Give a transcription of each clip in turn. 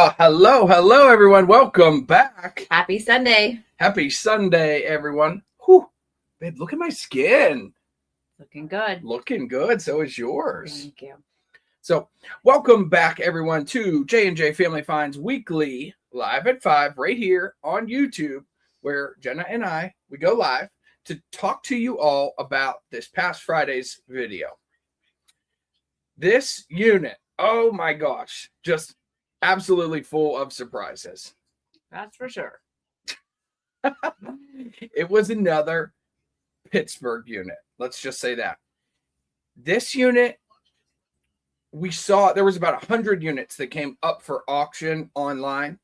Hello, everyone. Welcome back. Happy Sunday. Happy Sunday, everyone. Whew. Babe, look at my skin. Looking good. Looking good. So is yours. Thank you. So, welcome back, everyone, to J&J Family Finds Weekly, live at 5, right here on YouTube, where Jenna and we go live to talk to you all about this past Friday's video. This unit, oh my gosh, just absolutely full of surprises. That's for sure. It was another Pittsburgh unit. Let's just say that. This unit, we saw there was about 100 units that came up for auction online.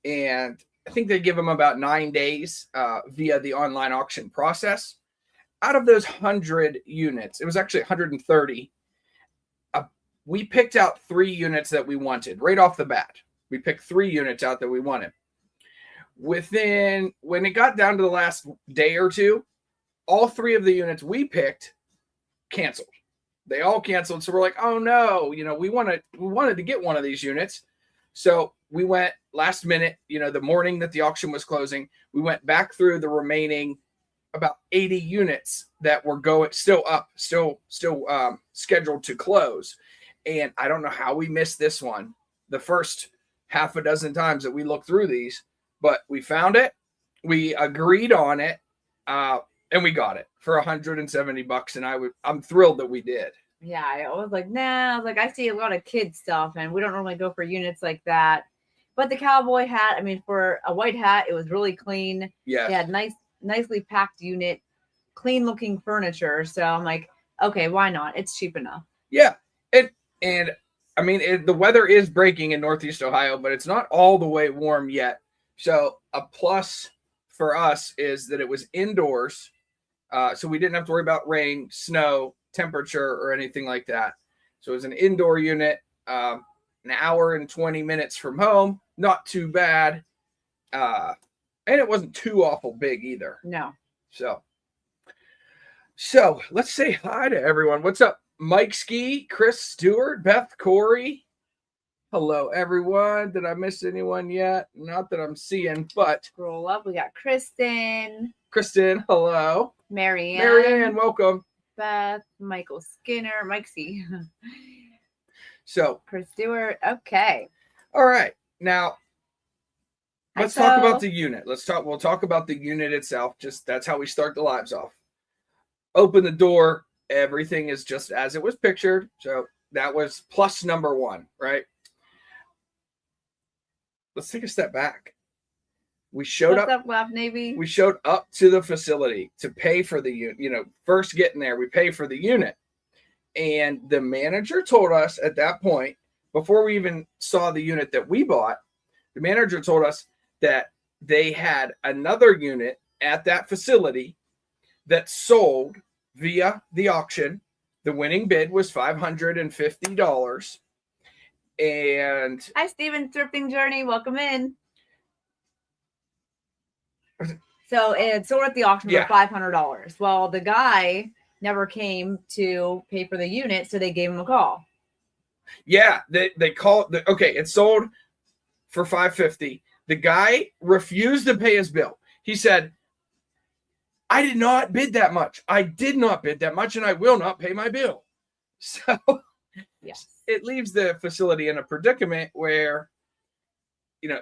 And I think they give them about 9 days via the online auction process. Out of those 100 units, it was actually 130. We picked out 3 units that we wanted right off the bat. We picked 3 units out that we wanted. When it got down to the last day or two, all 3 of the units we picked canceled. They all canceled. So we're like, oh no, we wanted to get one of these units. So we went last minute, the morning that the auction was closing, we went back through the remaining about 80 units that were still scheduled to close. And I don't know how we missed this one the first half a dozen times that we looked through these, but we found it. We agreed on it, and we got it for $170. And I'm thrilled that we did. Yeah, I was like, nah. I see a lot of kid stuff, and we don't normally go for units like that. But the cowboy hat, for a white hat, it was really clean. Yeah, it had nicely packed unit, clean looking furniture. So I'm like, okay, why not? It's cheap enough. Yeah. The weather is breaking in Northeast Ohio, but it's not all the way warm yet. So a plus for us is that it was indoors. So we didn't have to worry about rain, snow, temperature, or anything like that. So it was an indoor unit, an hour and 20 minutes from home. Not too bad. And it wasn't too awful big either. No. So let's say hi to everyone. What's up? Mike Ski, Chris Stewart, Beth Corey. Hello, everyone. Did I miss anyone yet? Not that I'm seeing, but scroll up. We got Kristen. Hello. Marianne, welcome. Beth, Michael Skinner, Mike C. So, Chris Stewart. Okay. All right. Now, let's talk about the unit. We'll talk about the unit itself. Just that's how we start the lives off. Open the door. Everything is just as it was pictured. So that was plus number 1, right? Let's take a step back. We showed up Lab Navy. We showed up to the facility to pay for the unit. First getting there, we pay for the unit. And the manager told us at that point, before we even saw the unit that we bought, the manager told us that they had another unit at that facility that sold via the auction. The winning bid was $550. And hi, Steven, Thrifting Journey. Welcome in. So it sold at the auction for $500. Well, the guy never came to pay for the unit, so they gave him a call. Yeah, they called. Okay, it sold for $550. The guy refused to pay his bill. He said, I did not bid that much. And I will not pay my bill. So yes, it leaves the facility in a predicament where,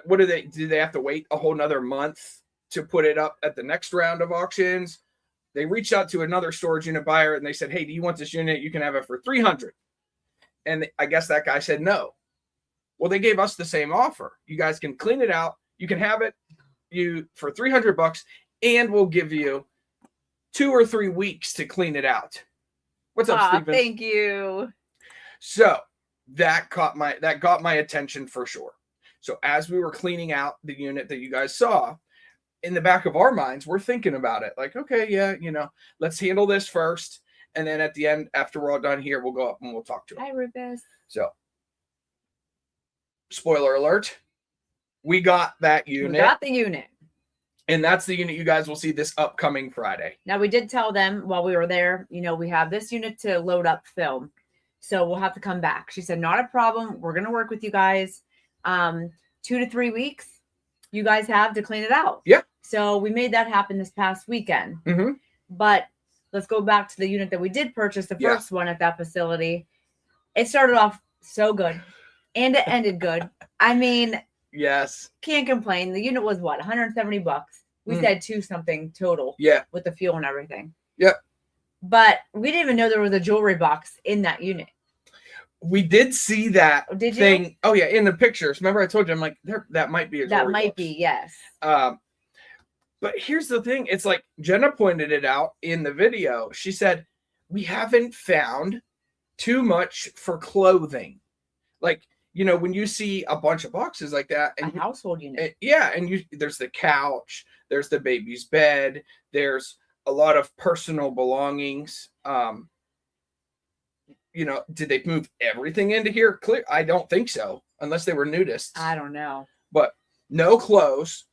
what do they have to wait a whole nother month to put it up at the next round of auctions? They reached out to another storage unit buyer and they said, hey, do you want this unit? You can have it for $300. And I guess that guy said no. Well, they gave us the same offer. You guys can clean it out. You can have it for $300, and we'll give you 2 or 3 weeks to clean it out. What's up, Stephen? Thank you. So that got my attention for sure. So as we were cleaning out the unit that you guys saw, in the back of our minds, we're thinking about it. Like, okay, yeah, let's handle this first. And then at the end, after we're all done here, we'll go up and we'll talk to him. Hi, Rufus. So, spoiler alert, we got that unit. We got the unit. And that's the unit you guys will see this upcoming Friday. Now, we did tell them while we were there, we have this unit to load up film. So we'll have to come back. She said, not a problem. We're going to work with you guys. 2 to 3 weeks you guys have to clean it out. Yeah. So we made that happen this past weekend. Mm-hmm. But let's go back to the unit that we did purchase, the Yeah. first one at that facility. It started off so good and it ended good. I mean, yes, can't complain. The unit was what, $170. We said 2 something total. Yeah. With the fuel and everything. Yep. But we didn't even know there was a jewelry box in that unit. We did see that Did thing. you? Oh yeah, in the pictures. Remember I told you, I'm like, that might be a jewelry That might box. be, yes. But here's the thing. It's like Jenna pointed it out in the video. She said, we haven't found too much for clothing. Like, you know, when you see a bunch of boxes like that, and a household unit. And there's the couch, there's the baby's bed, there's a lot of personal belongings. You know, did they move everything into here? Clear, I don't think so, unless they were nudists. I don't know. But no clothes,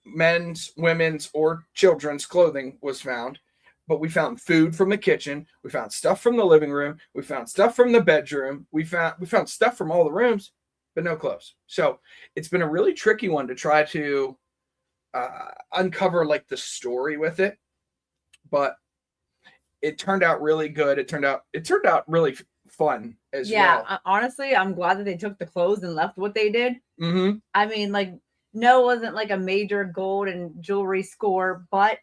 men's, women's, or children's clothing was found. But we found food from the kitchen. We found stuff from the living room. We found stuff from the bedroom. We found stuff from all the rooms, but no clothes. So it's been a really tricky one to try to uncover like the story with it. But it turned out really good. It turned out really fun as well. Yeah, honestly, I'm glad that they took the clothes and left what they did. Mm-hmm. I mean, like, no, it wasn't like a major gold and jewelry score, but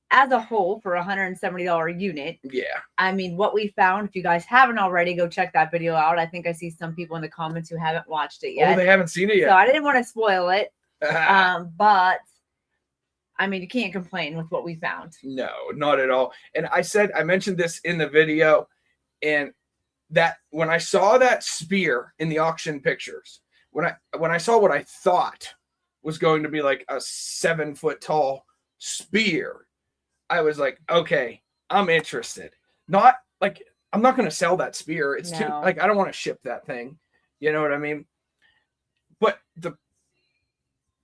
as a whole, for a $170 unit, yeah. I mean, what we found, if you guys haven't already, go check that video out. I think I see some people in the comments who haven't watched it yet. Oh, they haven't seen it yet. So I didn't want to spoil it. But I mean, you can't complain with what we found. No, not at all. And I mentioned this in the video, and that when I saw that spear in the auction pictures, when I saw what I thought was going to be like a 7-foot tall spear, I was like, okay, I'm interested. Not like, I'm not going to sell that spear. It's too, like, I don't want to ship that thing. You know what I mean? But the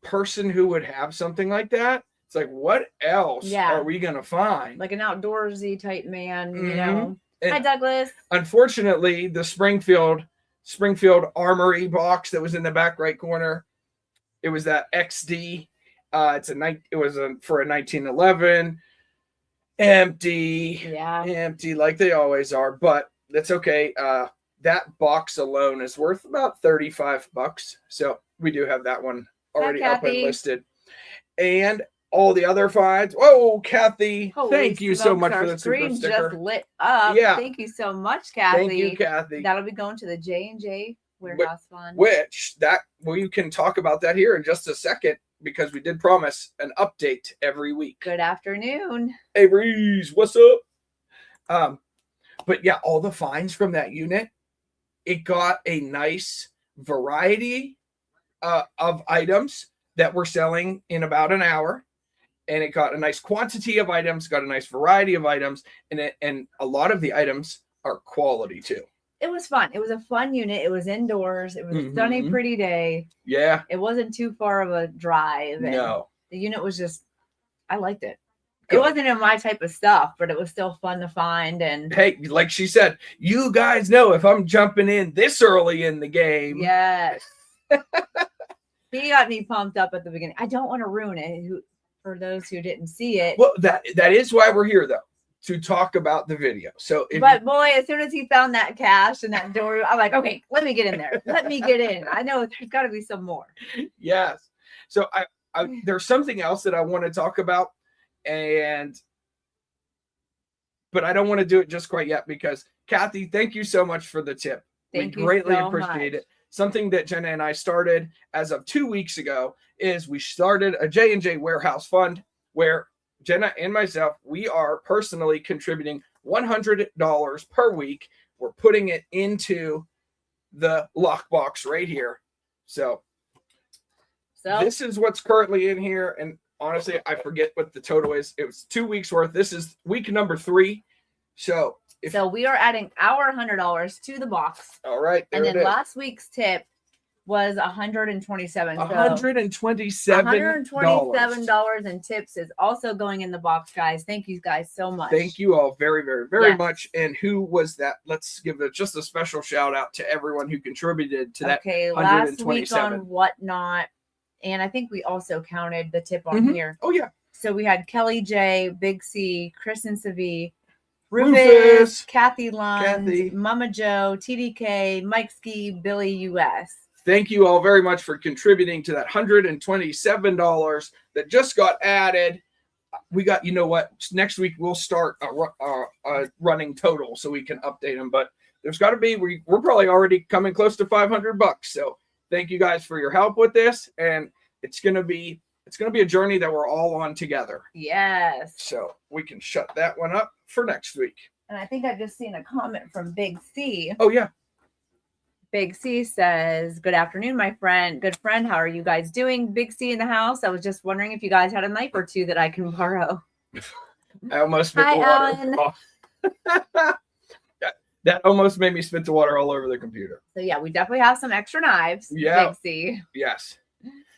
person who would have something like that, it's like, what else are we going to find? Like an outdoorsy type man, Mm-hmm. you know. And hi, Douglas. Unfortunately, the Springfield Armory box that was in the back right corner, it was that XD. It was for a 1911. Empty like they always are, but that's okay. That box alone is worth about $35, so we do have that one already up and listed. And all the other finds. Whoa, Kathy! Thank you so much for the super sticker. Just lit up. Yeah, thank you so much, Kathy. Thank you, Kathy. That'll be going to the J&J Warehouse Fund. We can talk about that here in just a second, because we did promise an update every week. Good afternoon. Hey, Reese, what's up? But yeah, all the finds from that unit, it got a nice variety of items that we're selling in about an hour. And it got a nice quantity of items, got a nice variety of items, and a lot of the items are quality too. It was fun. It was a fun unit. It was indoors. It was a sunny, pretty day. Yeah. It wasn't too far of a drive. No. The unit was just, I liked it. Good. It wasn't in my type of stuff, but it was still fun to find. And hey, like she said, you guys know if I'm jumping in this early in the game. Yes. He got me pumped up at the beginning. I don't want to ruin it for those who didn't see it. Well, that is why we're here, though, to talk about the video. So, but boy, as soon as he found that cash and that door, I'm like, okay, let me get in there. Let me get in. I know there's got to be some more. Yes. So there's something else that I want to talk about, but I don't want to do it just quite yet, because Kathy, thank you so much for the tip. We greatly appreciate it. Something that Jenna and I started as of 2 weeks ago is we started a J&J Warehouse Fund, where Jenna and myself, we are personally contributing $100 per week. We're putting it into the lockbox right here. So this is what's currently in here. And honestly, I forget what the total is. It was 2 weeks worth. This is week number 3. So we are adding our $100 to the box. All right. And then last week's tip was $127. So $127. $127 in tips is also going in the box, guys. Thank you guys so much. Thank you all very, very, very much. And who was that? Let's give it just a special shout out to everyone who contributed to that. Okay, last week on Whatnot, and I think we also counted the tip on here. Oh yeah. So we had Kelly J, Big C, Kristen Savi, Rufus, Kathy Lund, Mama Joe, TDK, Mike Ski, Billy US. Thank you all very much for contributing to that $127 that just got added. We got, you know what? Next week we'll start a running total so we can update them. But there's got to be, we're probably already coming close to $500. So thank you guys for your help with this, and it's gonna be a journey that we're all on together. Yes. So we can shut that one up for next week. And I think I've just seen a comment from Big C. Oh yeah. Big C says, "Good afternoon, my friend. Good friend. How are you guys doing? Big C in the house. I was just wondering if you guys had a knife or two that I can borrow." I almost spit the water. That almost made me spit the water all over the computer. So yeah, we definitely have some extra knives. Yeah. Big C. Yes.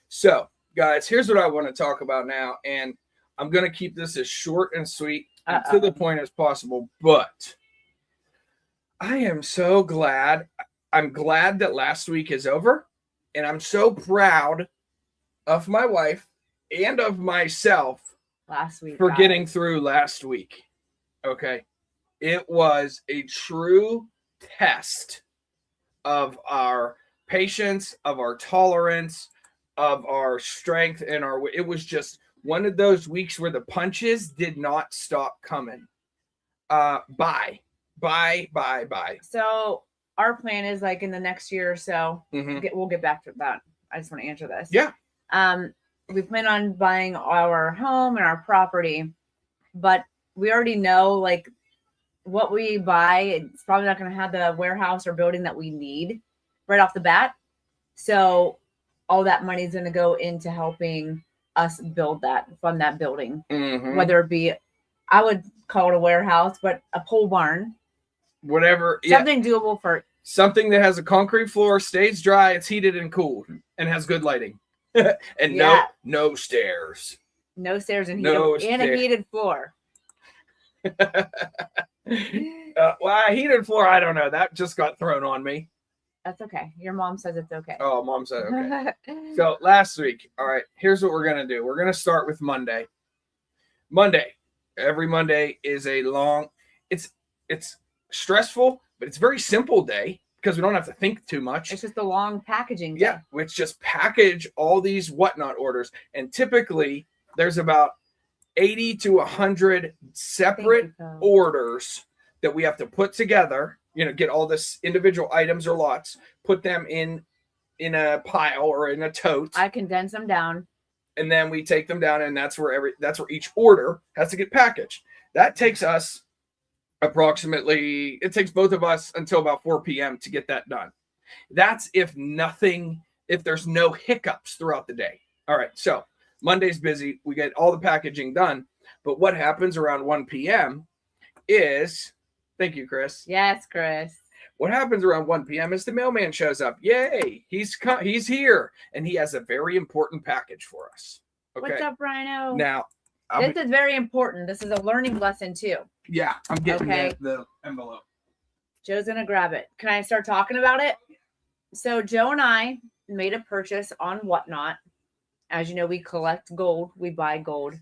So guys, here's what I want to talk about now. And I'm going to keep this as short and sweet and to the point as possible. But I am so glad. I'm glad that last week is over, and I'm so proud of my wife and of myself last week for getting through last week. Okay. It was a true test of our patience, of our tolerance, of our strength, and it was just one of those weeks where the punches did not stop coming. Bye. So our plan is like in the next year or so, we'll get back to that. I just want to answer this. Yeah. We plan on buying our home and our property, but we already know like what we buy, it's probably not going to have the warehouse or building that we need right off the bat. So all that money is going to go into helping us fund that building, whether it be, I would call it a warehouse, but a pole barn. Whatever. Something doable for something that has a concrete floor, stays dry, it's heated and cooled, and has good lighting. And no stairs. No stairs and a heated floor. Well, a heated floor, I don't know. That just got thrown on me. That's okay. Your mom says it's okay. Oh, mom said okay. So last week, all right, here's what we're going to do. We're going to start with Monday. Every Monday is a long, it's stressful, but it's a very simple day because we don't have to think too much. It's just a long packaging day. Yeah, it's just package all these Whatnot orders. And typically there's about 80 to 100 separate orders that we have to put together, get all this individual items or lots, put them in a pile or in a tote. I condense them down. And then we take them down, and that's where each order has to get packaged. That takes us it takes both of us until about 4 p.m. to get that done. That's if there's no hiccups throughout the day. All right, so Monday's busy. We get all the packaging done. But what happens around 1 p.m. is, thank you, Chris. Yes, Chris. What happens around 1 p.m. is the mailman shows up. Yay, he's here, and he has a very important package for us. Okay. What's up, Rhino? Now, this is very important. This is a learning lesson, too. Yeah, I'm getting the envelope. Joe's going to grab it. Can I start talking about it? So Joe and I made a purchase on Whatnot. As you know, we collect gold. We buy gold.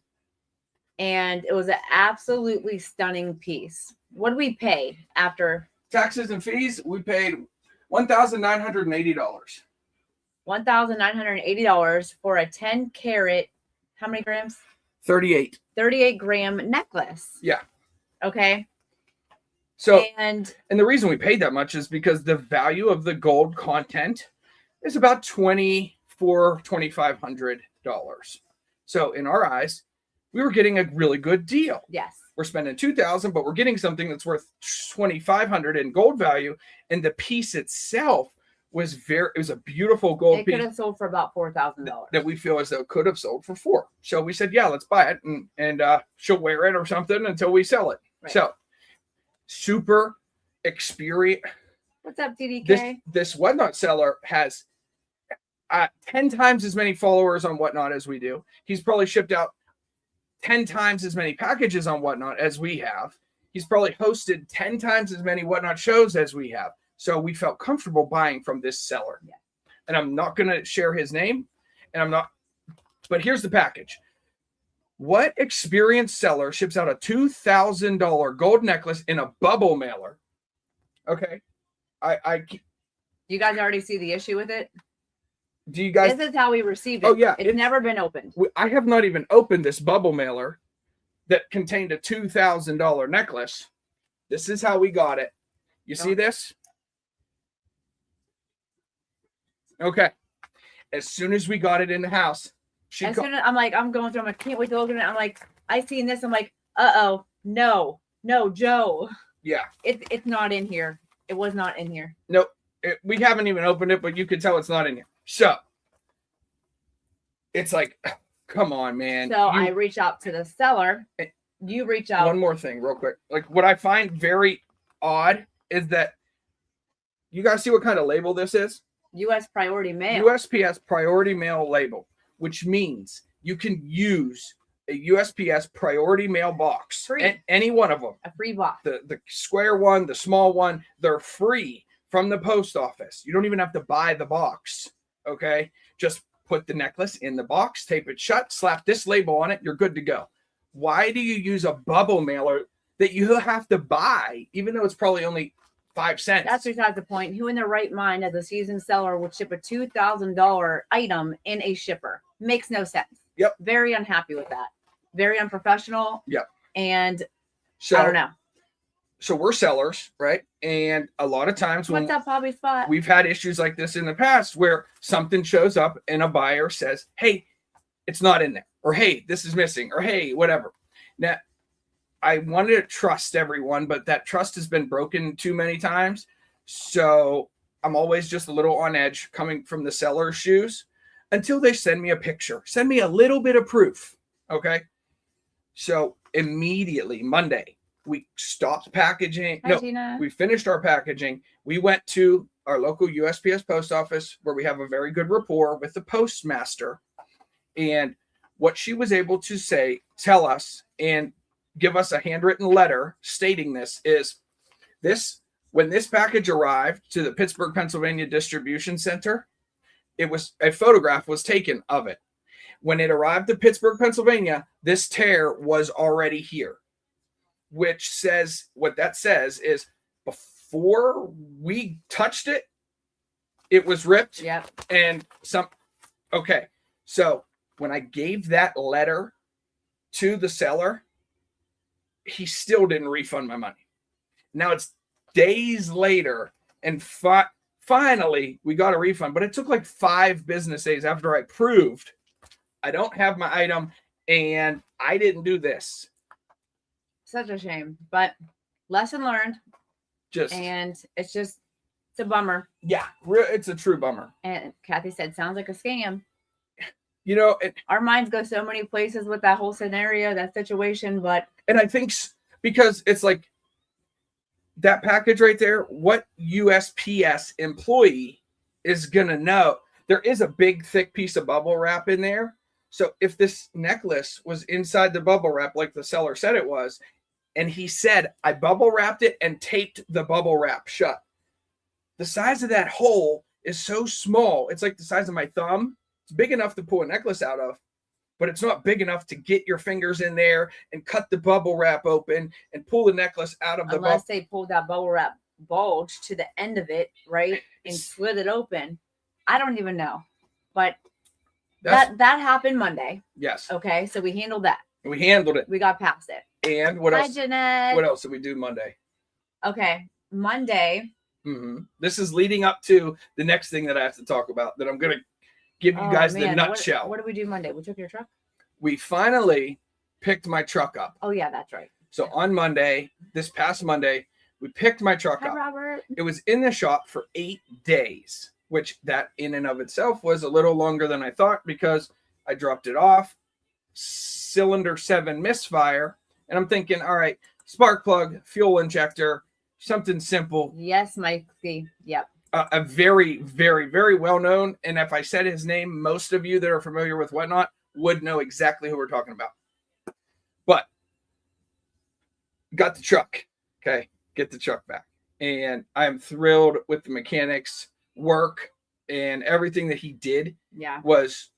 And it was an absolutely stunning piece. What did we pay after? Taxes and fees, we paid $1,980. $1,980 for a 10 carat, how many grams? 38. 38 gram necklace. Yeah. Okay. So, and the reason we paid that much is because the value of the gold content is about $2,500. So in our eyes, we were getting a really good deal. Yes. We're spending $2,000, but we're getting something that's worth $2,500 in gold value. And the piece itself was it was a beautiful gold piece. It could have sold for about $4,000. That we feel as though could have sold for $4,000. So we said, yeah, let's buy it. And she'll wear it or something until we sell it. Right. So super experience. What's up, TDK? This Whatnot seller has 10 times as many followers on Whatnot as we do. He's probably shipped out 10 times as many packages on Whatnot as we have. He's probably hosted 10 times as many Whatnot shows as we have. So we felt comfortable buying from this seller. Yeah. And I'm not going to share his name. But here's the package. What experienced seller ships out a $2,000 gold necklace in a bubble mailer? Okay. You guys already see the issue with it? Do you guys? This is how we received it. Oh, yeah. It's never been opened. I have not even opened this bubble mailer that contained a $2,000 necklace. This is how we got it. You see this? Okay. As soon as we got it in the house, I'm like, I'm going through. I'm like, can't wait to look at it. I'm like, I seen this. I'm like, no, Joe. Yeah. It's not in here. It was not in here. Nope. We haven't even opened it, but you can tell it's not in here. So it's like, come on, man. So I reach out to the seller. You reach out. One more thing, real quick. Like, what I find very odd is that you guys see what kind of label this is? U.S. Priority Mail. USPS Priority Mail label, which means you can use a USPS Priority Mail box. Free. Any one of them. A free box. The square one, the small one, they're free from the post office. You don't even have to buy the box. Okay? Just put the necklace in the box, tape it shut, slap this label on it, you're good to go. Why do you use a bubble mailer that you have to buy, even though it's probably only 5 cents? That's besides the point. Who in their right mind as a seasoned seller would ship a $2,000 item in a shipper? Makes no sense. Yep. Very unhappy with that. Very unprofessional. Yep. And so, I don't know. So we're sellers, right? And a lot of times what's up, Bobby Spot? We've had issues like this in the past where something shows up and a buyer says, hey, it's not in there. Or, hey, this is missing. Or, hey, whatever. Now, I wanted to trust everyone, but that trust has been broken too many times. So I'm always just a little on edge coming from the seller's shoes until they send me a picture. Send me a little bit of proof. Okay. So immediately, Monday, we stopped packaging. Tina. We finished our packaging. We went to our local USPS post office where we have a very good rapport with the postmaster. And what she was able to tell us and give us a handwritten letter stating this is this: when this package arrived to the Pittsburgh, Pennsylvania distribution center, a photograph was taken of it. When it arrived to Pittsburgh, Pennsylvania, this tear was already here, which says, what that says is before we touched it, it was ripped. Yep. And okay. So when I gave that letter to the seller, he still didn't refund my money. Now it's days later, and finally we got a refund, but it took like 5 business days after I proved I don't have my item and I didn't do this. Such a shame, but lesson learned. It's a bummer. Yeah, it's a true bummer. And Kathy said, sounds like a scam. You know, our minds go so many places with that whole scenario, that situation, but. And I think because it's like that package right there, what USPS employee is going to know? There is a big, thick piece of bubble wrap in there. So if this necklace was inside the bubble wrap, like the seller said it was, and he said, I bubble wrapped it and taped the bubble wrap shut, the size of that hole is so small. It's like the size of my thumb. It's big enough to pull a necklace out of, but it's not big enough to get your fingers in there and cut the bubble wrap open and pull the necklace out of the bubble. Unless they pulled that bubble wrap bulge to the end of it, right, and slid it open. I don't even know. But that happened Monday. Yes. Okay, so we handled that. We handled it. We got past it. And what else? Jeanette. What else did we do Monday? Okay, Monday. Mm-hmm. This is leading up to the next thing that I have to talk about that I'm going to give you guys the nutshell. What did we do Monday? We took your truck? We finally picked my truck up. Oh, yeah, that's right. So on Monday, this past Monday, we picked my truck up. Robert. It was in the shop for 8 days, which that in and of itself was a little longer than I thought because I dropped it off. Cylinder 7 misfire. And I'm thinking, all right, spark plug, fuel injector, something simple. Yes, Mikey. Yep. a very, very, very well known. And if I said his name, most of you that are familiar with Whatnot would know exactly who we're talking about. But got the truck. Okay, get the truck back, and I'm thrilled with the mechanics' work and everything that he did. Yeah, was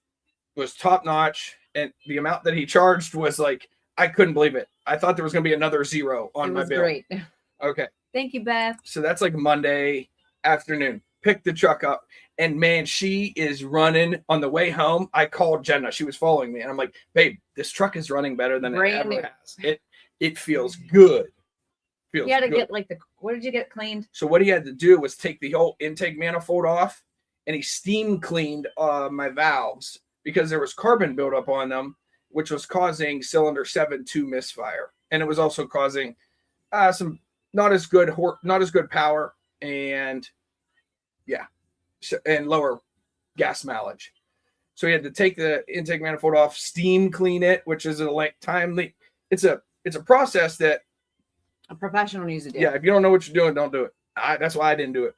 top notch, and the amount that he charged was like I couldn't believe it. I thought there was going to be another zero on my bill. Great. Okay. Thank you, Beth. So that's like Monday afternoon. Picked the truck up, and man, she is running. On the way home, I called Jenna. She was following me, and I'm like, "Babe, this truck is running better than it ever has. It feels good." You had to get like what did you get cleaned? So what he had to do was take the whole intake manifold off, and he steam cleaned my valves because there was carbon buildup on them, which was causing cylinder 7 to misfire, and it was also causing some not as good power and and lower gas mileage. So he had to take the intake manifold off, steam clean it, which is a timely. It's a process that a professional needs to do. Yeah, if you don't know what you're doing, don't do it. That's why I didn't do it.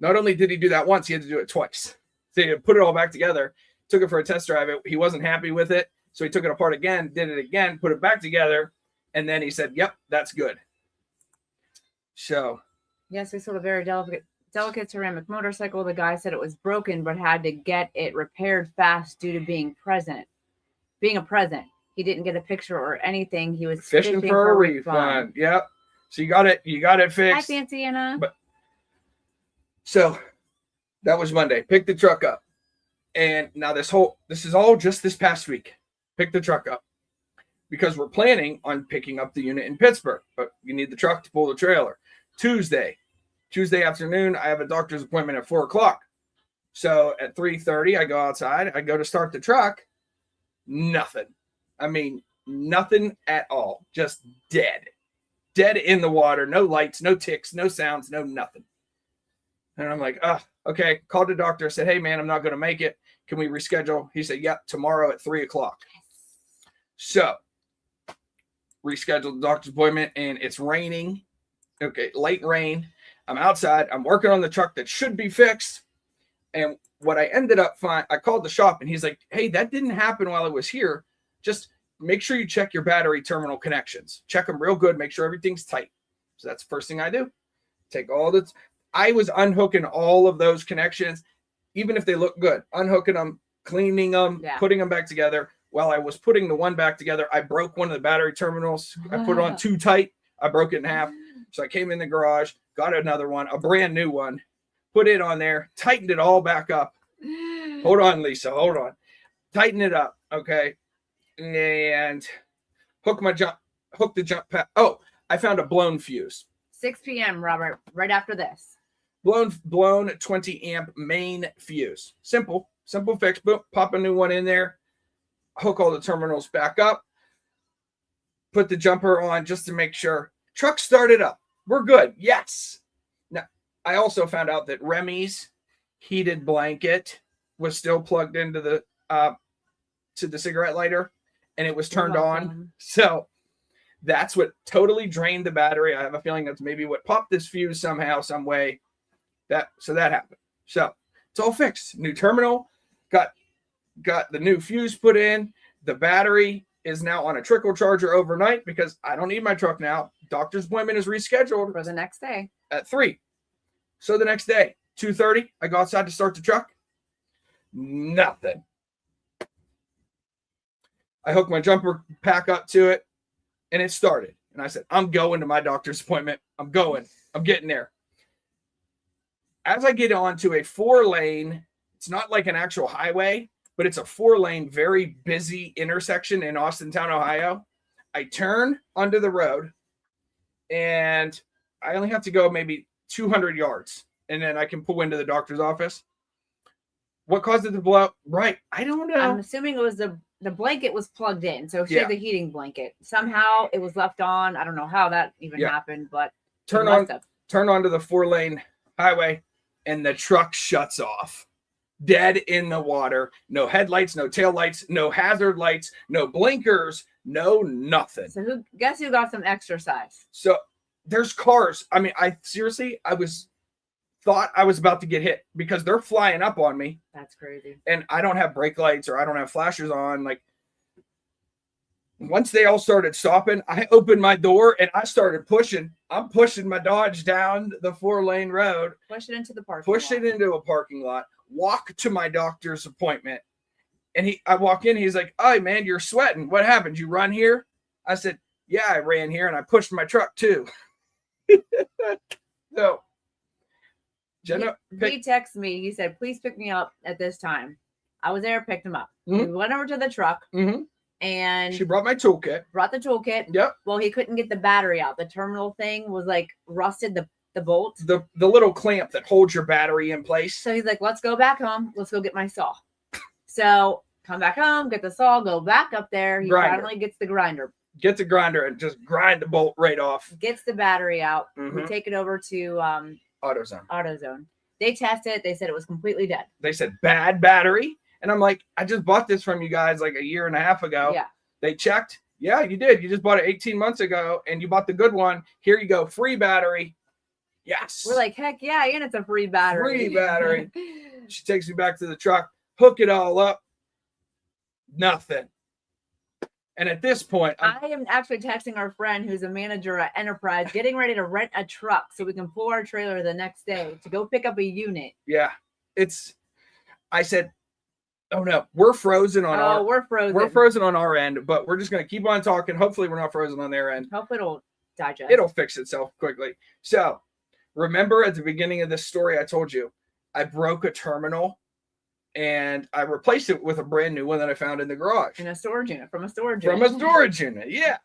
Not only did he do that once, he had to do it twice. So he put it all back together, took it for a test drive. He wasn't happy with it, so he took it apart again, did it again, put it back together, and then he said, "Yep, that's good." So, yes, we sold a very delicate ceramic motorcycle. The guy said it was broken, but had to get it repaired fast due to being a present. He didn't get a picture or anything. He was fishing for a refund. Yep. So you got it fixed. Hi, Fancy Anna. So that was Monday. Picked the truck up. And now this is all just this past week. Picked the truck up because we're planning on picking up the unit in Pittsburgh, but you need the truck to pull the trailer. Tuesday afternoon, I have a doctor's appointment at 4:00. So at 3:30, I go outside. I go to start the truck. Nothing. I mean, nothing at all. Just dead in the water. No lights, no ticks, no sounds, no nothing. And I'm like, okay. Called the doctor. Said, "Hey, man, I'm not going to make it. Can we reschedule?" He said, "Yep, tomorrow at 3:00. So rescheduled the doctor's appointment, and it's raining. Okay, light rain. I'm outside. I'm working on the truck that should be fixed. And what I ended up I called the shop, and he's like, "Hey, that didn't happen while I was here. Just make sure you check your battery terminal connections. Check them real good. Make sure everything's tight." So that's the first thing I do. I was unhooking all of those connections, even if they look good. Unhooking them, cleaning them, putting them back together. While I was putting the one back together, I broke one of the battery terminals. I put it on too tight. I broke it in half. So I came in the garage, got another one, a brand new one, put it on there, tightened it all back up. Hold on, Lisa. Hold on. Tighten it up. Okay. And hook the jump pad. Oh, I found a blown fuse. 6 p.m., Robert, right after this. Blown 20 amp main fuse. Simple fix. Boom, pop a new one in there. Hook all the terminals back up. Put the jumper on just to make sure. Truck started up. We're good. Yes. Now, I also found out that Remy's heated blanket was still plugged into the to the cigarette lighter, and it was turned on. So that's what totally drained the battery. I have a feeling that's maybe what popped this fuse somehow, some way. That happened. So it's all fixed. New terminal, got the new fuse put in. The battery is now on a trickle charger overnight because I don't need my truck now. Doctor's appointment is rescheduled for the next day at 3. So the next day, 2:30, I go outside to start the truck. Nothing. I hooked my jumper pack up to it, and it started. And I said, "I'm going to my doctor's appointment. I'm going. I'm getting there." As I get onto a 4-lane, it's not like an actual highway, but it's a 4-lane, very busy intersection in Austintown, Ohio. I turn onto the road, and I only have to go maybe 200 yards, and then I can pull into the doctor's office. What caused it to blow up? Right. I don't know. I'm assuming it was the blanket was plugged in. So she had the heating blanket. Somehow it was left on. I don't know how that even happened, but turn onto the 4-lane highway, and the truck shuts off. Dead in the water. No headlights, no taillights, no hazard lights, no blinkers, no nothing. So guess who got some exercise? So there's cars. I mean, I was thought I was about to get hit because they're flying up on me. That's crazy. And I don't have brake lights or I don't have flashers on. Like, once they all started stopping, I opened my door and I started pushing. I'm pushing my Dodge down the 4-lane road. Push it into the parking lot. Push it into a parking lot. Walk to my doctor's appointment. And I walk in. He's like, "Oh, man, you're sweating. What happened? You run here?" I said, "Yeah, I ran here and I pushed my truck too." So, Jenna, he texted me. He said, "Please pick me up at this time." I was there, picked him up. Mm-hmm. We went over to the truck. Mm-hmm. And she brought my toolkit. Brought the toolkit. Yep. Well, he couldn't get the battery out. The terminal thing was like rusted, the bolt. The little clamp that holds your battery in place. So he's like, "Let's go back home. Let's go get my saw." So come back home, get the saw, go back up there. He finally gets the grinder. Gets a grinder and just grind the bolt right off. Gets the battery out. Mm-hmm. We take it over to AutoZone. They tested it. They said it was completely dead. They said bad battery. And I'm like, I just bought this from you guys like a year and a half ago. Yeah. They checked. Yeah, you did. You just bought it 18 months ago and you bought the good one. Here you go. Free battery. Yes. We're like, heck yeah. And it's a free battery. Free battery. She takes me back to the truck, hook it all up. Nothing. And at this point, I am actually texting our friend who's a manager at Enterprise, getting ready to rent a truck so we can pull our trailer the next day to go pick up a unit. Yeah. I said, "Oh no, we're frozen on we're frozen. We're frozen on our end, but we're just going to keep on talking. Hopefully we're not frozen on their end. Hopefully it'll digest. It'll fix itself quickly." So remember at the beginning of this story, I told you I broke a terminal and I replaced it with a brand new one that I found in the garage. In a storage unit, from a storage unit. Yeah.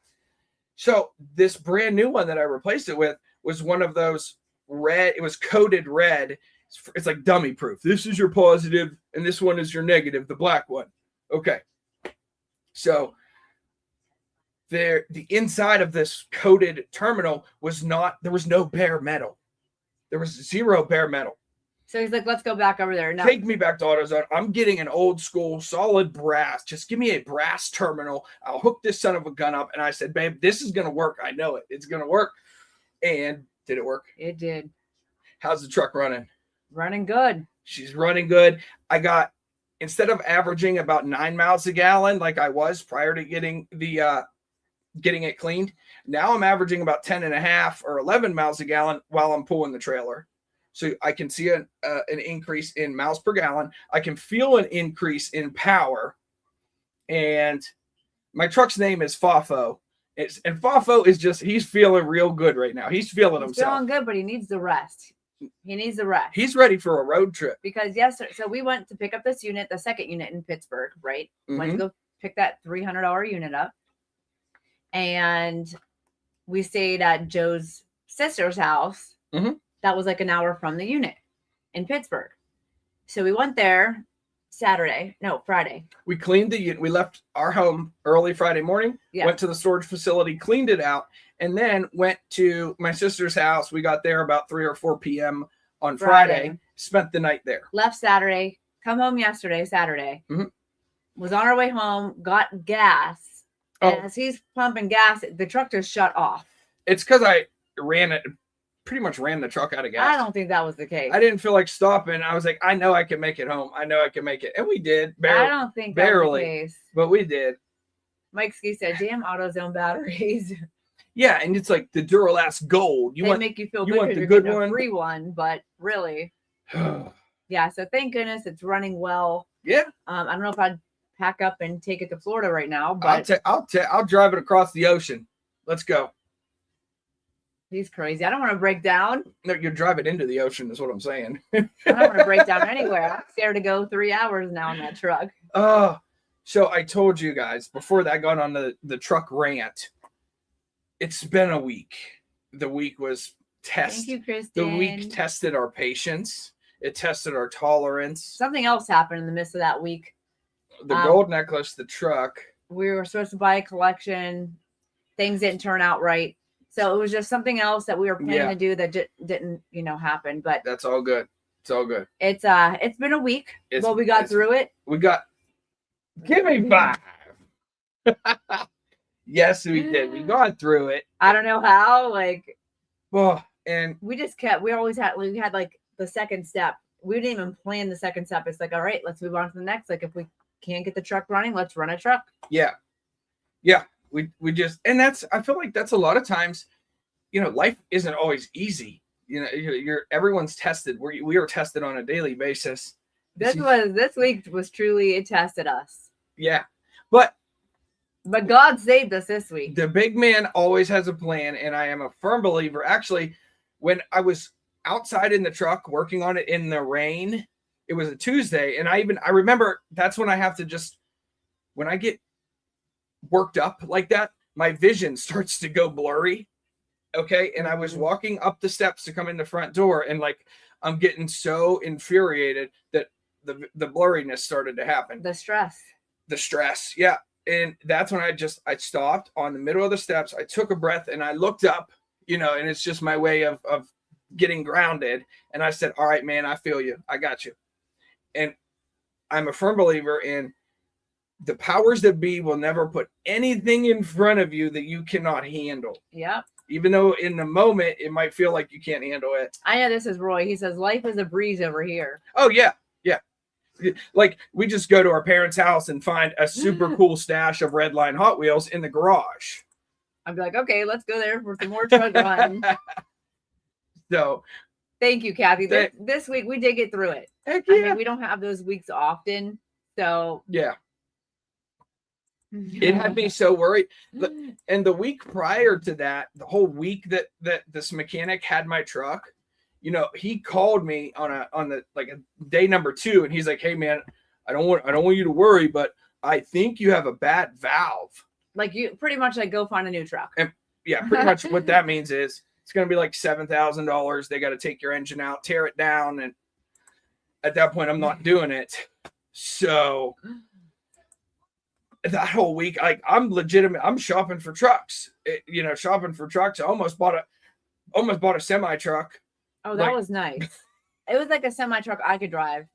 So this brand new one that I replaced it with was one of those red, it was coated red. It's like dummy proof. This is your positive and this one is your negative, the black one. Okay. So the inside of this coated terminal there was no bare metal. There was zero bare metal. So he's like, "Let's go back over there." No. Take me back to AutoZone. I'm getting an old school solid brass. Just give me a brass terminal. I'll hook this son of a gun up. And I said, "Babe, this is going to work. I know it. It's going to work." And did it work? It did. How's the truck running? Running good. She's running good. Instead of averaging about 9 miles a gallon like I was prior to getting it cleaned, now I'm averaging about 10.5 or 11 miles a gallon while I'm pulling the trailer. So I can see an increase in miles per gallon. I can feel an increase in power. And my truck's name is Fafo. And Fafo is he's feeling real good right now. He's feeling himself. Feeling good, but he needs the rest. He's ready for a road trip. Because so we went to pick up this unit, the second unit in Pittsburgh, right? Mm-hmm. Went to go pick that $300 unit up. And we stayed at Joe's sister's house. Mm-hmm. That was like an hour from the unit in Pittsburgh. So we went there Friday. We cleaned the unit. We left our home early Friday morning, went to the storage facility, cleaned it out, and then went to my sister's house. We got there about 3 or 4 p.m. on Friday, spent the night there. Left Saturday, come home Saturday. Mm-hmm. Was on our way home, got gas. And as he's pumping gas, the truck just shut off. It's because I pretty much ran the truck out of gas. I don't think that was the case. I didn't feel like stopping. I was like, I know I can make it home. I know I can make it. And we did. I don't think that was the case. But we did. Mike Ski said, "Damn AutoZone batteries." Yeah, and it's like the Duralast Gold. They make you feel good because you're getting a free one, but really. Yeah, so thank goodness it's running well. Yeah. I don't know if I'd pack up and take it to Florida right now, but I'll drive it across the ocean. Let's go. He's crazy. I don't want to break down. No, you drive it into the ocean is what I'm saying. I don't want to break down anywhere. I'm scared to go 3 hours now in that truck. So I told you guys before that got on the truck rant. It's been a week. The week was Thank you, Kristen. The week tested our patience. It tested our tolerance. Something else happened in the midst of that week. The gold necklace, the truck. We were supposed to buy a collection. Things didn't turn out right. So it was just something else that we were planning to do that didn't, happen. But that's all good. It's all good. It's been a week. We got through it. Give me 5. Yes, we did. We got through it. I don't know how. And we just kept. We had like the second step. We didn't even plan the second step. It's like, all right, let's move on to the next. Like if we can't get the truck running, let's run a truck. Yeah. Yeah. We just, and I feel like that's a lot of times, life isn't always easy. Everyone's tested. We are tested on a daily basis. This week was truly, it tested us. Yeah. But God saved us this week. The big man always has a plan, and I am a firm believer. Actually, when I was outside in the truck working on it in the rain, it was a Tuesday, and I remember that's when I have to just, when I get worked up like that, my vision starts to go blurry. Okay. And I was walking up the steps to come in the front door, and like I'm getting so infuriated that the blurriness started to happen. The stress. Yeah. And that's when I stopped on the middle of the steps. I took a breath and I looked up, and it's just my way of getting grounded. And I said, all right, man, I feel you. I got you. And I'm a firm believer in the powers that be will never put anything in front of you that you cannot handle. Yep. Even though in the moment it might feel like you can't handle it. I know this is Roy. He says life is a breeze over here. Oh yeah. Yeah. Like we just go to our parents' house and find a super cool stash of Red Line Hot Wheels in the garage. I'd be like, okay, let's go there for some more truck run. So thank you, Kathy. This week we did get through it. Heck yeah. I mean, we don't have those weeks often. So yeah. It had me so worried. And the week prior to that, the whole week that this mechanic had my truck, he called me on the like a day number 2, and he's like, "Hey man, I don't want you to worry, but I think you have a bad valve." Like you pretty much like go find a new truck. And yeah, pretty much what that means is it's going to be like $7,000. They got to take your engine out, tear it down, and at that point, I'm not doing it. So that whole week, like I'm shopping for trucks. Shopping for trucks. I almost bought a semi truck. Oh, that was nice. It was like a semi truck I could drive.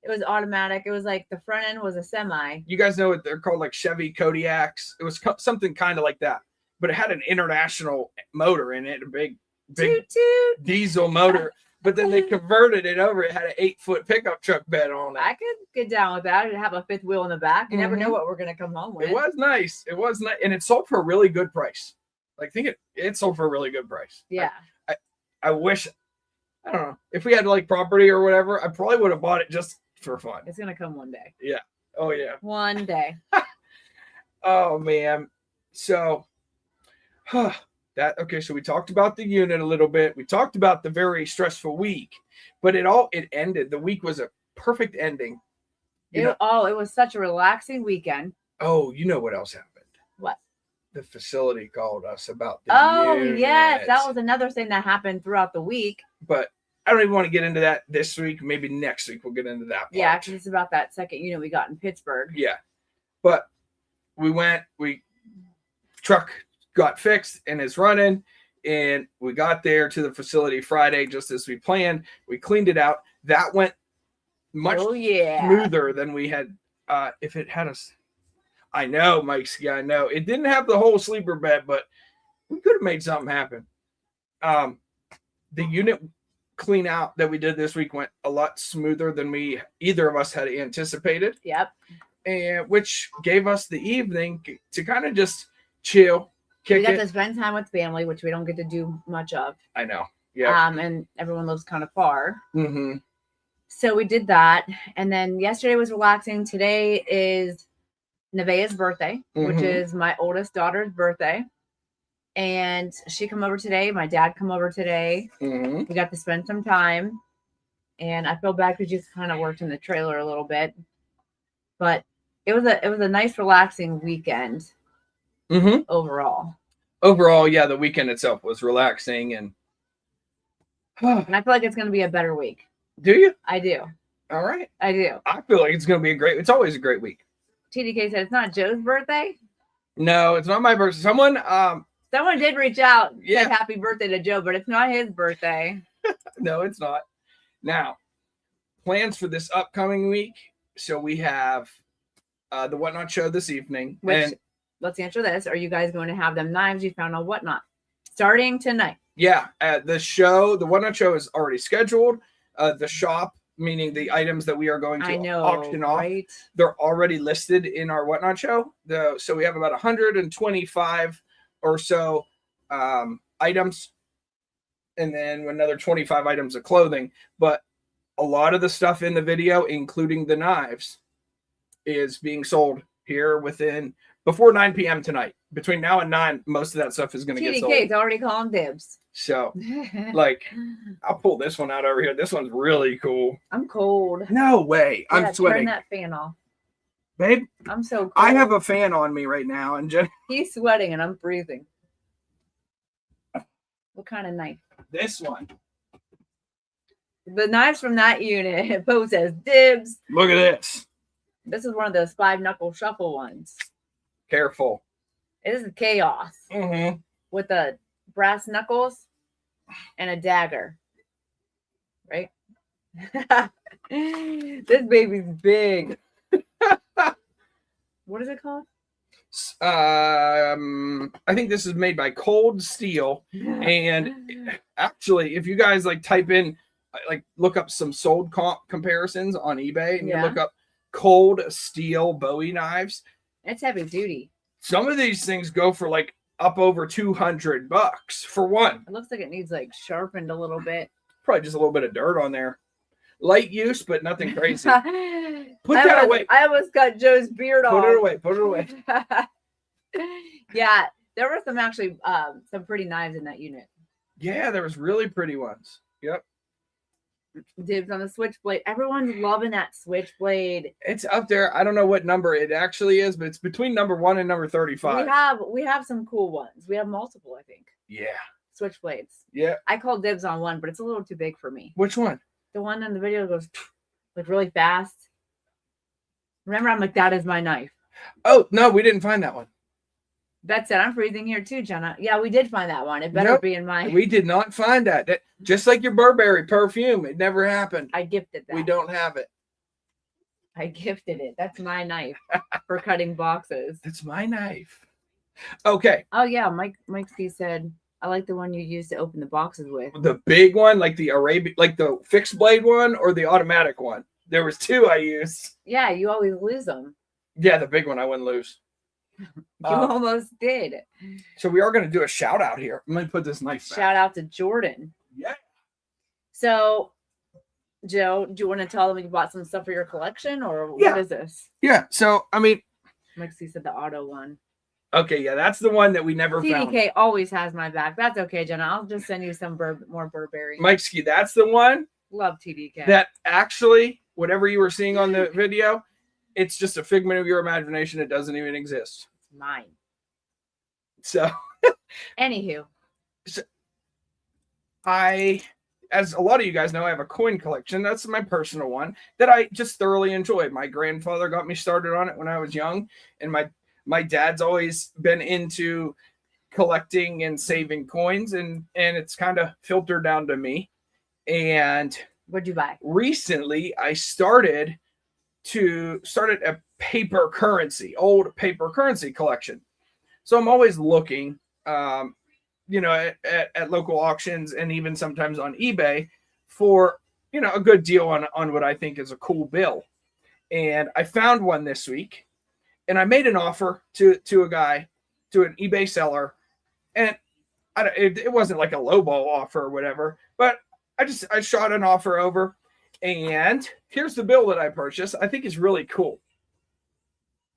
It was automatic. It was like the front end was a semi. You guys know what they're called, like Chevy Kodiaks. It was something kind of like that, but it had an international motor in it, a big toot, toot. Diesel motor. But then they converted it over. It had an 8-foot pickup truck bed on it. I could get down with that and have a 5th wheel in the back. You never know what we're going to come home with. It was nice. It was nice. And it sold for a really good price. Like, think it sold for a really good price. Yeah. I wish, I don't know, if we had like property or whatever, I probably would have bought it just for fun. It's going to come one day. Yeah. Oh, yeah. One day. Oh, man. So, so we talked about the unit a little bit. We talked about the very stressful week, but it ended. The week was a perfect ending. It was such a relaxing weekend. Oh, you know what else happened? What? The facility called us about the unit. Yes, that was another thing that happened throughout the week. But I don't even want to get into that this week. Maybe next week we'll get into that part. Yeah, because it's about that second unit we got in Pittsburgh. Yeah, but truck got fixed and is running, and we got there to the facility Friday just as we planned. We cleaned it out. That went much smoother than we had if it had us. I know, Mike's. Yeah, I know. It didn't have the whole sleeper bed, but we could have made something happen. The unit clean out that we did this week went a lot smoother than either of us had anticipated. Yep. And which gave us the evening to kind of just chill. We got to spend time with family, which we don't get to do much of. I know. Yeah. And everyone lives kind of far. Mm-hmm. So we did that. And then yesterday was relaxing. Today is Nevaeh's birthday, which is my oldest daughter's birthday. And she come over today. My dad come over today. Mm-hmm. We got to spend some time. And I feel bad because she just kind of worked in the trailer a little bit. But it was a nice, relaxing weekend. Mm-hmm. Overall, yeah, the weekend itself was relaxing, and I feel like it's going to be a better week. Do you? I do. All right. I do. I feel like it's going to be it's always a great week. TDK said it's not Joe's birthday. No, it's not my birthday. Someone did reach out, said happy birthday to Joe, but it's not his birthday. No, it's not. Now, plans for this upcoming week. So we have the Whatnot show this evening. Which, let's answer this. Are you guys going to have them knives you found on Whatnot starting tonight? Yeah. The Whatnot show is already scheduled. The shop, meaning the items that we are going to auction off, right? they're already listed in our Whatnot show. So we have about 125 or so items, and then another 25 items of clothing. But a lot of the stuff in the video, including the knives, is being sold here before 9 p.m. tonight. Between now and 9, most of that stuff is going to get sold. TDK's already calling dibs. So, like, I'll pull this one out over here. This one's really cool. I'm cold. No way. Yeah, I'm sweating. Turn that fan off. Babe, I'm so cold. I have a fan on me right now. And he's sweating and I'm breathing. What kind of knife? This one. The knives from that unit. Poe says dibs. Look at this. This is one of those 5-knuckle shuffle ones. Careful. It is chaos. Mm-hmm. With the brass knuckles and a dagger. Right? This baby's big. What is it called? I think this is made by Cold Steel. And actually, if you guys like type in, like look up some sold comparisons on eBay and you look up Cold Steel Bowie knives, it's heavy duty. Some of these things go for like up over $200 for one. It looks like it needs like sharpened a little bit. Probably just a little bit of dirt on there. Light use, but nothing crazy. Put that away. I almost cut Joe's beard off. Put it away. Put it away. Yeah, there were some pretty knives in that unit. Yeah, there was really pretty ones. Yep. Dibs on the switchblade. Everyone's loving that switchblade. It's up there. I don't know what number it actually is, but it's between number 1 and number 35. We have some cool ones. We have multiple, I think. Yeah. Switchblades. Yeah. I called dibs on one, but it's a little too big for me. Which one? The one in the video goes like really fast. Remember, I'm like, that is my knife. Oh, no, we didn't find that one. That said, I'm freezing here too, Jenna. Yeah, we did find that one. It better be in mine. We did not find that. Just like your Burberry perfume. It never happened. I gifted that. We don't have it. I gifted it. That's my knife for cutting boxes. That's my knife. Okay. Oh, yeah. Mike C said, I like the one you use to open the boxes with. The big one, like the like the fixed blade one or the automatic one? There was 2 I used. Yeah, you always lose them. Yeah, the big one I wouldn't lose. You almost did. So we are going to do a shout out here. I'm going to put this knife back. Shout out to Jordan. Yeah. So, Joe, do you want to tell them you bought some stuff for your collection or what is this? Yeah. So, I mean, Mike C said the auto one. Okay, yeah, that's the one that we never found. TDK always has my back. That's okay, Jenna. I'll just send you some more Burberry. Mike Ski, that's the one. Love TDK. That actually, whatever you were seeing on the video, it's just a figment of your imagination. It doesn't even exist. It's mine. So, anywho, as a lot of you guys know, I have a coin collection. That's my personal one that I just thoroughly enjoy. My grandfather got me started on it when I was young, and my dad's always been into collecting and saving coins, and it's kind of filtered down to me. And what'd you buy? Recently, I started a paper currency, old paper currency collection. So I'm always looking, at local auctions and even sometimes on eBay for, a good deal on what I think is a cool bill. And I found one this week. And I made an offer to a guy, to an eBay seller, and it wasn't like a lowball offer or whatever, but I shot an offer over, and here's the bill that I purchased. I think it's really cool.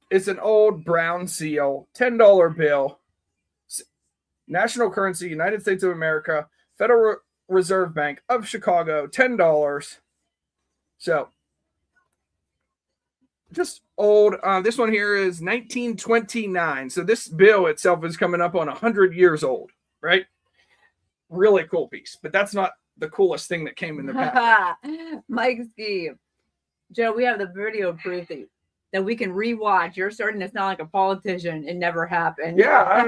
It's an old brown seal, $10 bill, national currency, United States of America, Federal Reserve Bank of Chicago, $10. So, just old. This one here is 1929. So this bill itself is coming up on 100 years old, right? Really cool piece. But that's not the coolest thing that came in the pack. Mike Ski. Joe, we have the video proof that we can rewatch. You're starting to sound like a politician. It never happened. Yeah, I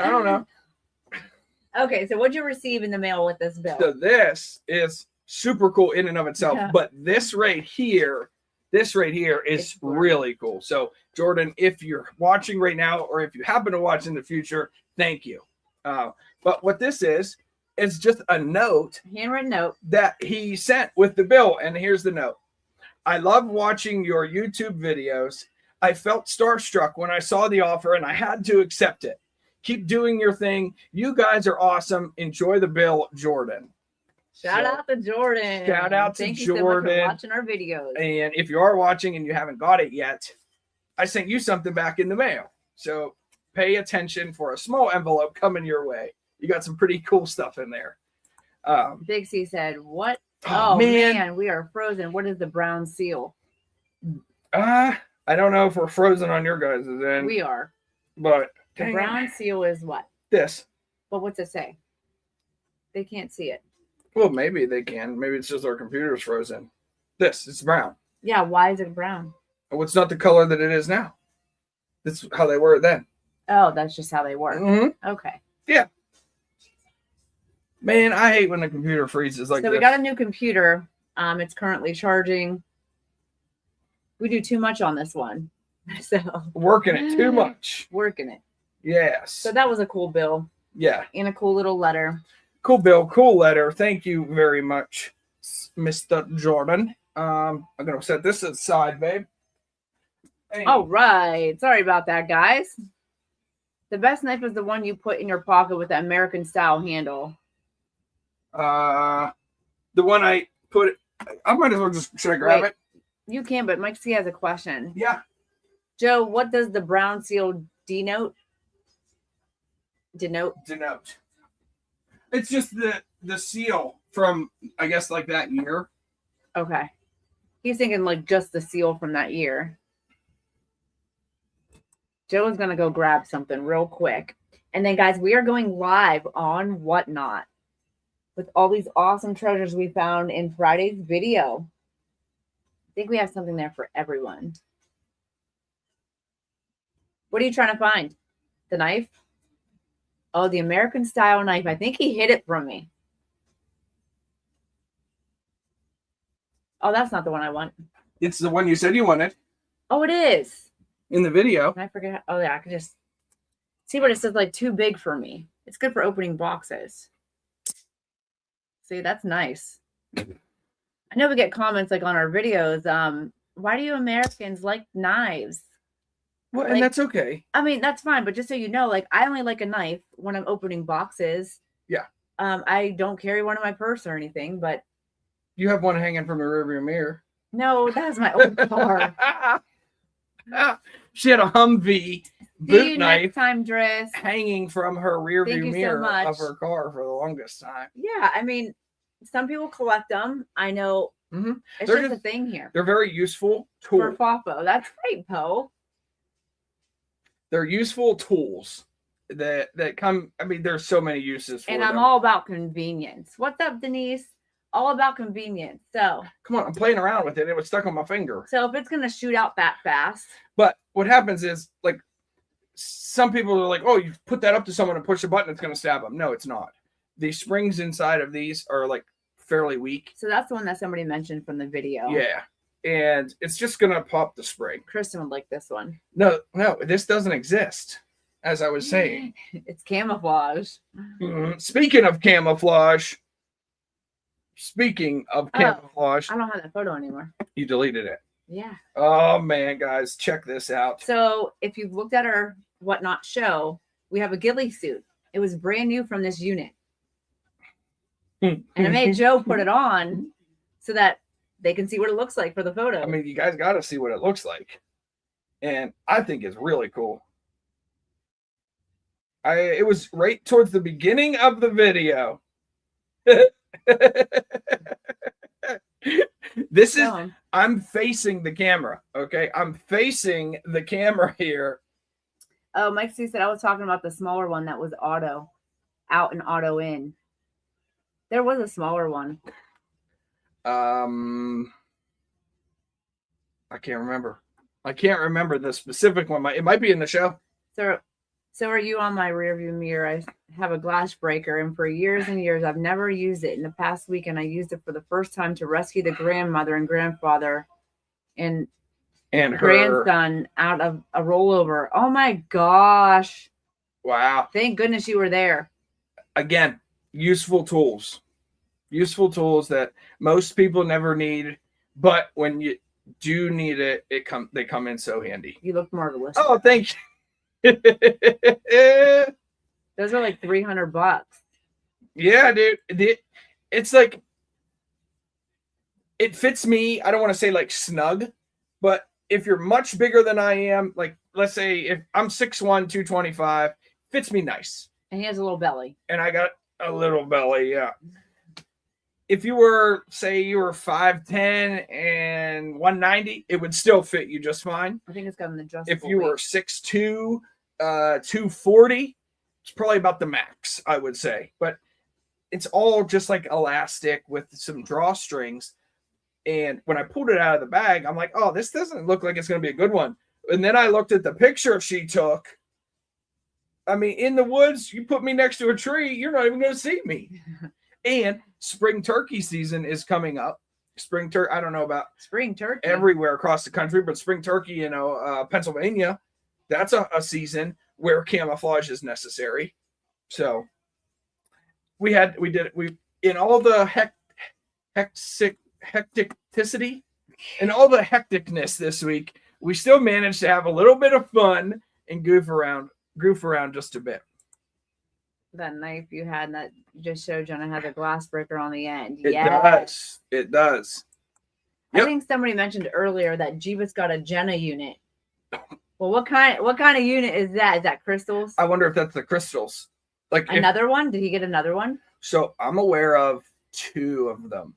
don't know. Okay, so what'd you receive in the mail with this bill? So this is super cool in and of itself. But this right here is really cool. So, Jordan, if you're watching right now or if you happen to watch in the future, thank you. But what this is It's just a note, handwritten note that he sent with the bill. And here's the note. I love watching your YouTube videos. I felt starstruck when I saw the offer and I had to accept it. Keep doing your thing. You guys are awesome. Enjoy the bill, Jordan. Shout out to Jordan. Shout out to Thank Jordan. you so much for watching our videos. And if you are watching and you haven't got it yet, I sent you something back in the mail. So pay attention for a small envelope coming your way. You got some pretty cool stuff in there. Big C said, what? Oh, man, we are frozen. What is the brown seal? I don't know if we're frozen on your guys' end. We are. But the brown seal is what? This. But what's it say? They can't see it. Well, maybe they can. Maybe it's just our computer's frozen. It's brown. Yeah, why is it brown? Oh, it's not the color that it is now. That's how they were then. Oh, that's just how they were. Mm-hmm. Okay. Yeah. Man, I hate when the computer freezes like this. So we got a new computer. It's currently charging. We do too much on this one. So working it too much. Working it. Yes. So that was a cool bill. Yeah. And a cool little letter. Cool bill, cool letter. Thank you very much, Mr. Jordan. I'm gonna set this aside, babe. Hey. All right. Sorry about that, guys. The best knife is the one you put in your pocket with the American style handle. The one I put. I might as well just. Should I grab it? You can, but Mike C has a question. Yeah. Joe, what does the brown seal denote? Denote. It's just the seal from, I guess, like that year. Okay. He's thinking like just the seal from that year. Joe is going to go grab something real quick. And then, guys, we are going live on Whatnot with all these awesome treasures we found in Friday's video. I think we have something there for everyone. What are you trying to find? The knife? Oh, the American style knife. I think he hid it from me. Oh, that's not the one I want. It's the one you said you wanted. Oh, it is. In the video. Can I forget? Oh, yeah. I can just see, but it says like too big for me. It's good for opening boxes. See, that's nice. I know we get comments like on our videos. Why do you Americans like knives? Well, like, and that's okay. I mean, that's fine. But just so you know, like I only like a knife when I'm opening boxes. Yeah. I don't carry one in my purse or anything, but you have one hanging from your rearview mirror. No, that's my old car. She had a Humvee boot knife next time, Driss, hanging from her rearview mirror of her car for the longest time. Yeah, I mean, some people collect them. I know. Mm-hmm. It's just a thing here. They're very useful tools. For Fafo. That's right, Poe. They're useful tools that come. I mean, there's so many uses for them. And I'm all about convenience. What's up, Denise? All about convenience. So come on, I'm playing around with it. It was stuck on my finger. So if it's gonna shoot out that fast. But what happens is, like, some people are like, "Oh, you put that up to someone and push a button, it's gonna stab them." No, it's not. The springs inside of these are like fairly weak. So that's the one that somebody mentioned from the video. Yeah, and it's just gonna pop the spring. Kristen would like this one. No, this doesn't exist. As I was saying, it's camouflage. Mm-hmm. Speaking of camouflage. I don't have that photo anymore. You deleted it. Yeah. Oh man, guys, check this out. So if you've looked at our Whatnot show, we have a ghillie suit. It was brand new from this unit. And I made Joe put it on so that they can see what it looks like for the photo. I mean, you guys got to see what it looks like. And I think it's really cool. It was right towards the beginning of the video. I'm facing the camera. Okay. I'm facing the camera here. Oh, Mike C said I was talking about the smaller one that was auto out and auto in. There was a smaller one. I can't remember. I can't remember the specific one. It might be in the show. So are you on my rearview mirror? I have a glass breaker, and for years and years, I've never used it. In the past weekend, I used it for the first time to rescue the grandmother and grandfather and her grandson out of a rollover. Oh my gosh. Wow. Thank goodness you were there. Again, useful tools that most people never need, but when you do need it, they come in so handy. You look marvelous. Oh, thank you. Those are like $300. Yeah, dude. It's like, it fits me. I don't want to say like snug, but if you're much bigger than I am, like let's say if I'm 6'1", 225, fits me nice. And he has a little belly. And I got a little belly, yeah. If you were, say you were 5'10" and 190, it would still fit you just fine. I think it's got an adjustable. If you were 6'2", 240, it's probably about the max, I would say. But it's all just like elastic with some drawstrings. And when I pulled it out of the bag, I'm like, oh, this doesn't look like it's going to be a good one. And then I looked at the picture she took. I mean, in the woods, you put me next to a tree, you're not even going to see me. And spring turkey season is coming up. I don't know about spring turkey everywhere across the country, but spring turkey, Pennsylvania, that's a season where camouflage is necessary. So we in all the hecticity and all the hecticness this week, we still managed to have a little bit of fun and goof around just a bit. That knife you had that just showed Jenna had a glass breaker on the end. It does. Yep. I think somebody mentioned earlier that Jeebus got a Jenna unit. Well, what kind of unit is that? Is that crystals? I wonder if that's the crystals. Like another one? Did he get another one? So I'm aware of 2 of them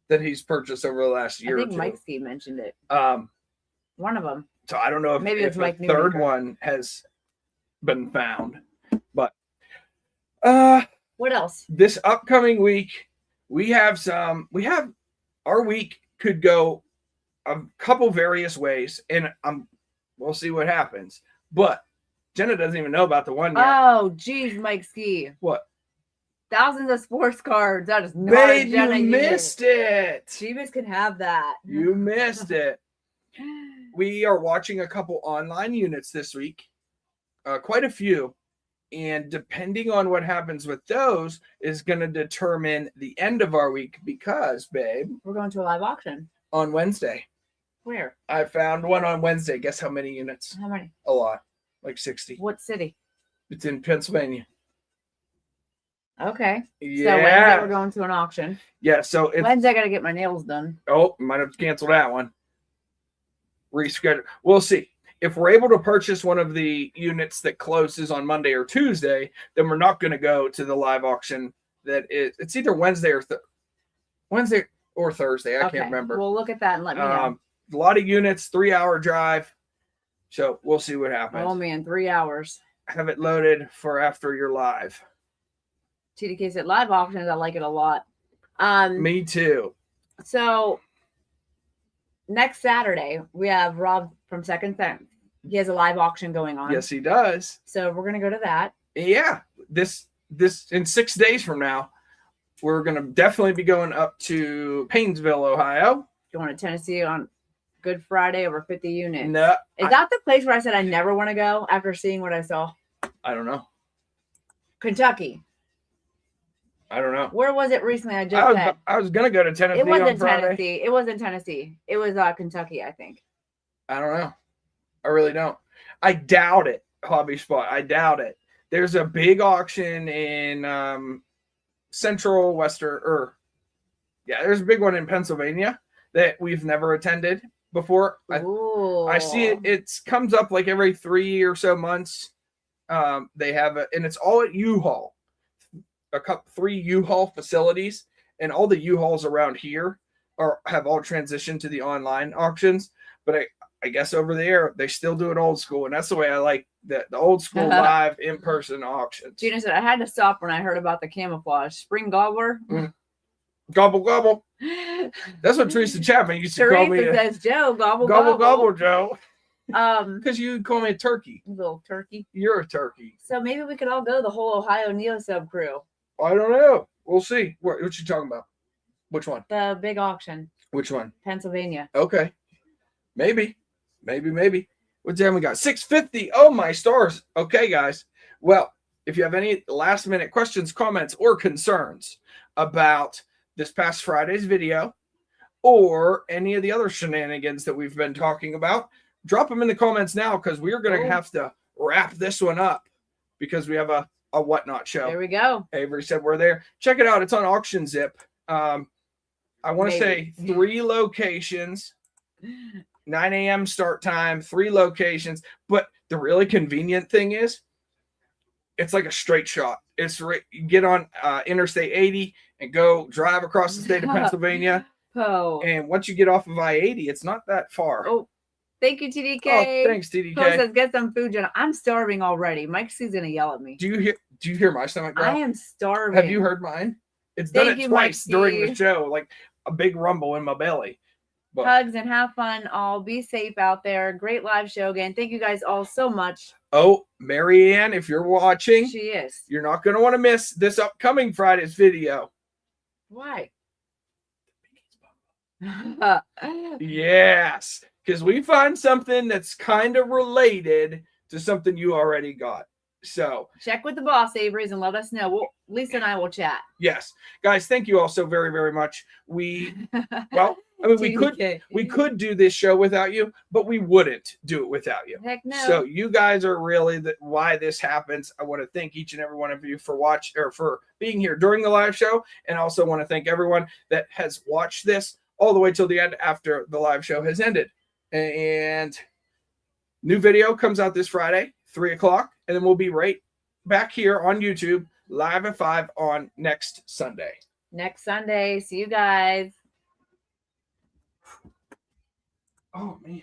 that he's purchased over the last year. I think Mike Steve mentioned it. One of them. So I don't know if maybe it's Mike the third one has been found, but what else? This upcoming week, our week could go a couple various ways, and we'll see what happens. But Jenna doesn't even know about the one yet. Oh, geez, Mike Ski. What? Thousands of sports cards. That is not Babe, a Jenna you missed it. Jeebus can have that. You missed it. We are watching a couple online units this week, quite a few. And depending on what happens with those is going to determine the end of our week because, babe, we're going to a live auction on Wednesday. Where? I found one on Wednesday. Guess how many units? How many? A lot. Like 60. What city? It's in Pennsylvania. Okay. Yeah. So Wednesday we're going to an auction. Yeah. So Wednesday I got to get my nails done. Oh, might have to cancel that one. Reschedule. We'll see. If we're able to purchase one of the units that closes on Monday or Tuesday, then we're not going to go to the live auction. It's either Wednesday or Thursday. I can't remember. We'll look at that and let me know. A lot of units, 3-hour drive. So we'll see what happens. Oh man, 3 hours. Have it loaded for after you're live. TDK said live auctions. I like it a lot. Me too. So next Saturday we have Rob from Second Sense. He has a live auction going on. Yes, he does. So we're gonna go to that. Yeah, this in 6 days from now, we're gonna definitely be going up to Paynesville, Ohio. Going to Tennessee on Good Friday over 50 units. No, is that the place where I said I never want to go after seeing what I saw? I don't know. Kentucky. I don't know. Where was it recently? I was gonna go to Tennessee. It wasn't on Friday. Tennessee. It wasn't Tennessee. It was Kentucky, I think. I don't know. I really don't. I doubt it. Hobby Spot. I doubt it. There's a big auction in Central Western. There's a big one in Pennsylvania that we've never attended before. I see it. It comes up like every 3 or so months. They have it, and it's all at U-Haul. 3 U-Haul facilities, and all the U-Hauls around here have all transitioned to the online auctions. But I guess over there they still do it old school, and that's the way I like the old school live in-person auctions. Gina said I had to stop when I heard about the camouflage spring gobbler. Gobble gobble. That's what Teresa Chapman used to call me. Teresa says Joe gobble gobble gobble Joe. Because you call me a turkey. Little turkey. You're a turkey. So maybe we could all go, the whole Ohio Neo Sub crew. I don't know. We'll see. What you talking about? Which one? The big auction. Which one? Pennsylvania. Okay. Maybe. What time we got? 6:50. Oh my stars. Okay, guys. Well, if you have any last minute questions, comments, or concerns about this past Friday's video or any of the other shenanigans that we've been talking about, drop them in the comments now, because we're going to have to wrap this one up because we have a whatnot show. There we go. Avery said we're there. Check it out. It's on Auction Zip. I want to say 3 locations, 9 a.m. start time, 3 locations. But the really convenient thing is it's like a straight shot. It's you get on Interstate 80 and go drive across the state of Pennsylvania. And once you get off of I-80, it's not that far. Oh, thank you, TDK. Oh, thanks, TDK. Poe says, get some food, Jenna. I'm starving already. Mike's gonna yell at me. Do you hear my stomach growl? I am starving. Have you heard mine? It's done it twice during the show, like a big rumble in my belly. But hugs and have fun. All be safe out there. Great live show again. Thank you guys all so much. Oh, Marianne, if you're watching, she is. You're not going to want to miss this upcoming Friday's video. Why? Yes, because we find something that's kind of related to something you already got. So check with the boss, Avery's, and let us know. Lisa and I will chat. Yes, guys, thank you all so very, very much. We could do this show without you, but we wouldn't do it without you. Heck no. So you guys are really why this happens. I want to thank each and every one of you for for being here during the live show, and also want to thank everyone that has watched this all the way till the end after the live show has ended. And new video comes out this Friday, 3:00, and then we'll be right back here on YouTube live at 5 on next Sunday. Next Sunday. See you guys. Oh, man.